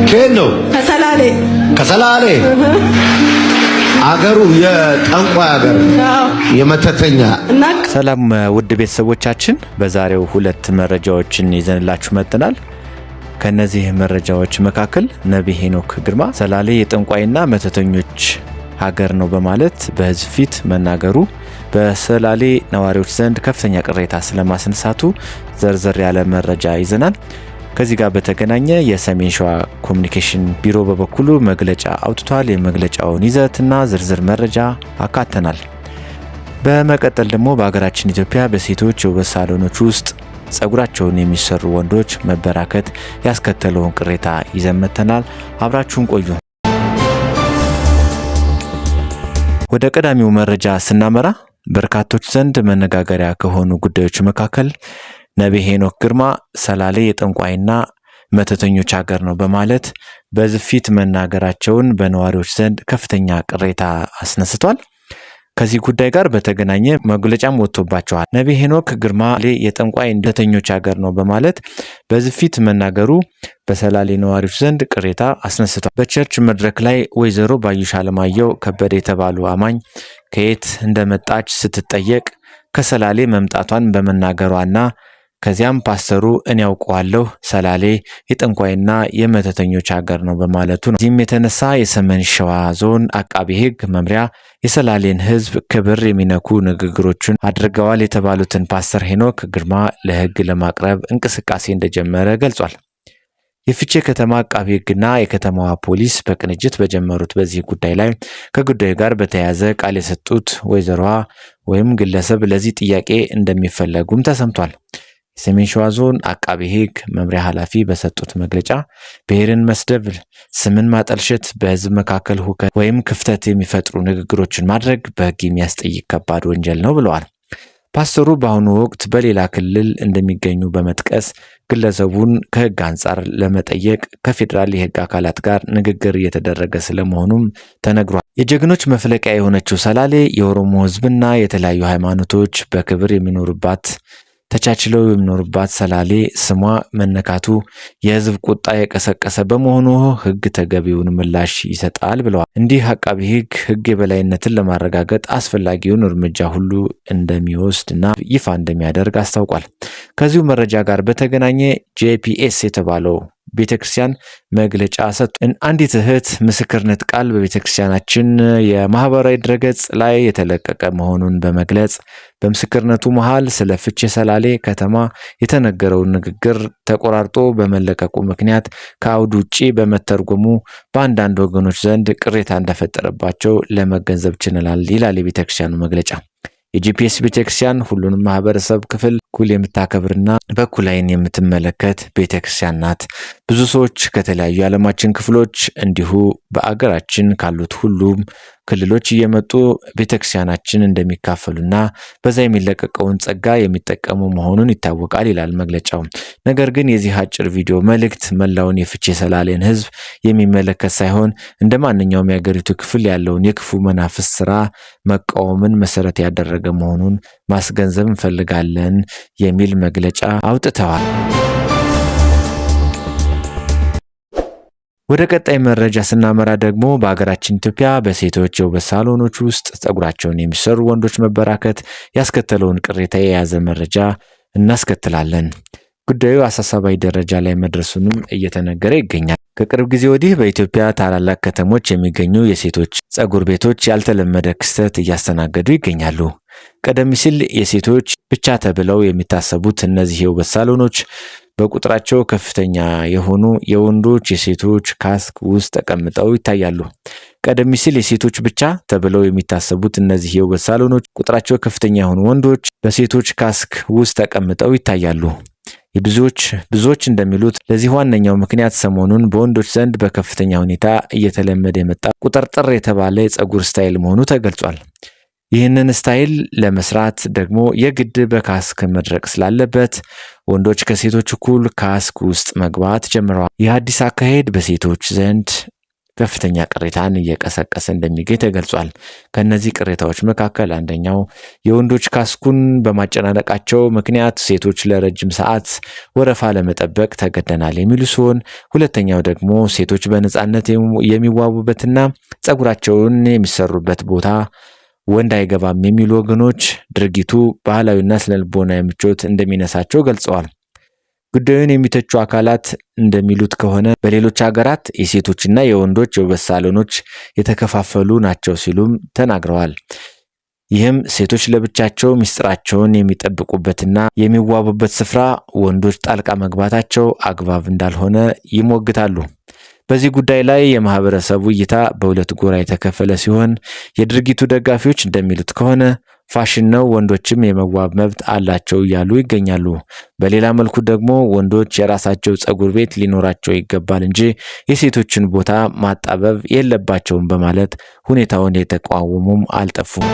ከየት ነው? ከሰላሌ። ከሰላሌ አገሩ የጠንቋይ አገር የመተተኛ። ሰላም ውድ ቤተሰቦቻችን፣ በዛሬው ሁለት መረጃዎችን ይዘንላችሁ መጥተናል። ከነዚህ መረጃዎች መካከል ነብይ ሄኖክ ግርማ ሰላሌ የጠንቋይና መተተኞች ሀገር ነው በማለት በህዝብ ፊት መናገሩ በሰላሌ ነዋሪዎች ዘንድ ከፍተኛ ቅሬታ ስለማስነሳቱ ዘርዘር ያለ መረጃ ይዘናል። ከዚህ ጋር በተገናኘ የሰሜን ሸዋ ኮሙኒኬሽን ቢሮ በበኩሉ መግለጫ አውጥቷል። የመግለጫውን ይዘትና ዝርዝር መረጃ አካተናል። በመቀጠል ደግሞ በሀገራችን ኢትዮጵያ በሴቶች የውበት ሳሎኖች ውስጥ ጸጉራቸውን የሚሰሩ ወንዶች መበራከት ያስከተለውን ቅሬታ ይዘን መጥተናል። አብራችሁን ቆዩ። ወደ ቀዳሚው መረጃ ስናመራ በርካቶች ዘንድ መነጋገሪያ ከሆኑ ጉዳዮች መካከል ነብይ ሄኖክ ግርማ ሰላሌ የጠንቋይና መተተኞች ሀገር ነው በማለት በህዝብ ፊት መናገራቸውን በነዋሪዎች ዘንድ ከፍተኛ ቅሬታ አስነስቷል። ከዚህ ጉዳይ ጋር በተገናኘ መግለጫም ወጥቶባቸዋል። ነብይ ሄኖክ ግርማ የጠንቋይ መተተኞች ሀገር ነው በማለት በህዝብ ፊት መናገሩ በሰላሌ ነዋሪዎች ዘንድ ቅሬታ አስነስቷል። በቸርች መድረክ ላይ ወይዘሮ ባዩሽ አለማየሁ ከበደ የተባሉ አማኝ ከየት እንደመጣች ስትጠየቅ ከሰላሌ መምጣቷን በመናገሯና ከዚያም ፓስተሩ እኔ ያውቀዋለሁ ሰላሌ የጠንቋይና የመተተኞች ሀገር ነው በማለቱ ነው። እዚህም የተነሳ የሰሜን ሸዋ ዞን አቃቢ ሕግ መምሪያ የሰላሌን ሕዝብ ክብር የሚነኩ ንግግሮችን አድርገዋል የተባሉትን ፓስተር ሄኖክ ግርማ ለሕግ ለማቅረብ እንቅስቃሴ እንደጀመረ ገልጿል። የፍቼ ከተማ አቃቢ ሕግና የከተማዋ ፖሊስ በቅንጅት በጀመሩት በዚህ ጉዳይ ላይ ከጉዳዩ ጋር በተያያዘ ቃል የሰጡት ወይዘሮዋ ወይም ግለሰብ ለዚህ ጥያቄ እንደሚፈለጉም ተሰምቷል። የሰሜን ሸዋ ዞን አቃቢ ሕግ መምሪያ ኃላፊ በሰጡት መግለጫ ብሔርን መስደብ፣ ስምን ማጠልሸት፣ በህዝብ መካከል ሁከት ወይም ክፍተት የሚፈጥሩ ንግግሮችን ማድረግ በህግ የሚያስጠይቅ ከባድ ወንጀል ነው ብለዋል። ፓስተሩ በአሁኑ ወቅት በሌላ ክልል እንደሚገኙ በመጥቀስ ግለሰቡን ከህግ አንጻር ለመጠየቅ ከፌዴራል የህግ አካላት ጋር ንግግር እየተደረገ ስለመሆኑም ተነግሯል። የጀግኖች መፍለቂያ የሆነችው ሰላሌ የኦሮሞ ህዝብና የተለያዩ ሃይማኖቶች በክብር የሚኖሩባት ተቻችለው የሚኖሩባት ሰላሌ ስሟ መነካቱ የህዝብ ቁጣ የቀሰቀሰ በመሆኑ ህግ ተገቢውን ምላሽ ይሰጣል ብለዋል። እንዲህ አቃቢ ህግ የበላይነትን ለማረጋገጥ አስፈላጊውን እርምጃ ሁሉ እንደሚወስድና ይፋ እንደሚያደርግ አስታውቋል። ከዚሁ መረጃ ጋር በተገናኘ ጄፒኤስ የተባለው ቤተክርስቲያን መግለጫ ሰጥቶ አንዲት እህት ምስክርነት ቃል በቤተክርስቲያናችን የማህበራዊ ድረገጽ ላይ የተለቀቀ መሆኑን በመግለጽ በምስክርነቱ መሃል ስለ ፍቼ ሰላሌ ከተማ የተነገረውን ንግግር ተቆራርጦ በመለቀቁ ምክንያት ከአውድ ውጪ በመተርጎሙ በአንዳንድ ወገኖች ዘንድ ቅሬታ እንደፈጠረባቸው ለመገንዘብ ችለናል ይላል የቤተክርስቲያኑ መግለጫ። የጂፒኤስ ቤተክርስቲያን ሁሉንም ማህበረሰብ ክፍል እኩል የምታከብርና በእኩል ዓይን የምትመለከት ቤተክርስቲያን ናት። ብዙ ሰዎች ከተለያዩ የዓለማችን ክፍሎች እንዲሁ በአገራችን ካሉት ሁሉም ክልሎች እየመጡ ቤተክርስቲያናችን እንደሚካፈሉና በዛ የሚለቀቀውን ጸጋ የሚጠቀሙ መሆኑን ይታወቃል ይላል መግለጫው። ነገር ግን የዚህ አጭር ቪዲዮ መልእክት መላውን የፍቼ ሰላሌን ህዝብ የሚመለከት ሳይሆን እንደ ማንኛውም የአገሪቱ ክፍል ያለውን የክፉ መናፍስት ስራ መቃወምን መሰረት ያደረገ መሆኑን ማስገንዘብ እንፈልጋለን የሚል መግለጫ አውጥተዋል። ወደ ቀጣይ መረጃ ስናመራ ደግሞ በሀገራችን ኢትዮጵያ በሴቶች የውበት ሳሎኖች ውስጥ ጸጉራቸውን የሚሰሩ ወንዶች መበራከት ያስከተለውን ቅሬታ የያዘ መረጃ እናስከትላለን። ጉዳዩ አሳሳቢ ደረጃ ላይ መድረሱንም እየተነገረ ይገኛል። ከቅርብ ጊዜ ወዲህ በኢትዮጵያ ታላላቅ ከተሞች የሚገኙ የሴቶች ጸጉር ቤቶች ያልተለመደ ክስተት እያስተናገዱ ይገኛሉ። ቀደም ሲል የሴቶች ብቻ ተብለው የሚታሰቡት እነዚህ የውበት ሳሎኖች በቁጥራቸው ከፍተኛ የሆኑ የወንዶች የሴቶች ካስክ ውስጥ ተቀምጠው ይታያሉ። ቀደም ሲል የሴቶች ብቻ ተብለው የሚታሰቡት እነዚህ የውበት ሳሎኖች ቁጥራቸው ከፍተኛ የሆኑ ወንዶች በሴቶች ካስክ ውስጥ ተቀምጠው ይታያሉ። ብዙዎች እንደሚሉት ለዚህ ዋነኛው ምክንያት ሰሞኑን በወንዶች ዘንድ በከፍተኛ ሁኔታ እየተለመደ የመጣ ቁጥርጥር የተባለ የጸጉር ስታይል መሆኑ ተገልጿል። ይህንን ስታይል ለመስራት ደግሞ የግድ በካስክ መድረቅ ስላለበት ወንዶች ከሴቶች እኩል ካስክ ውስጥ መግባት ጀምረዋል። ይህ አዲስ አካሄድ በሴቶች ዘንድ ከፍተኛ ቅሬታን እየቀሰቀሰ እንደሚገኝ ተገልጿል። ከነዚህ ቅሬታዎች መካከል አንደኛው የወንዶች ካስኩን በማጨናነቃቸው ምክንያት ሴቶች ለረጅም ሰዓት ወረፋ ለመጠበቅ ተገደናል የሚሉ ሲሆን፣ ሁለተኛው ደግሞ ሴቶች በነጻነት የሚዋቡበትና ጸጉራቸውን የሚሰሩበት ቦታ ወንድ አይገባም የሚሉ ወገኖች ድርጊቱ ባህላዊና ስነልቦናዊ ምቾት እንደሚነሳቸው ገልጸዋል። ጉዳዩን የሚተቹ አካላት እንደሚሉት ከሆነ በሌሎች ሀገራት የሴቶችና የወንዶች የውበት ሳሎኖች የተከፋፈሉ ናቸው ሲሉም ተናግረዋል። ይህም ሴቶች ለብቻቸው ምስጢራቸውን የሚጠብቁበትና የሚዋቡበት ስፍራ ወንዶች ጣልቃ መግባታቸው አግባብ እንዳልሆነ ይሞግታሉ። በዚህ ጉዳይ ላይ የማህበረሰቡ እይታ በሁለት ጎራ የተከፈለ ሲሆን የድርጊቱ ደጋፊዎች እንደሚሉት ከሆነ ፋሽን ነው፣ ወንዶችም የመዋብ መብት አላቸው እያሉ ይገኛሉ። በሌላ መልኩ ደግሞ ወንዶች የራሳቸው ጸጉር ቤት ሊኖራቸው ይገባል እንጂ የሴቶችን ቦታ ማጣበብ የለባቸውም በማለት ሁኔታውን የተቃወሙም አልጠፉም።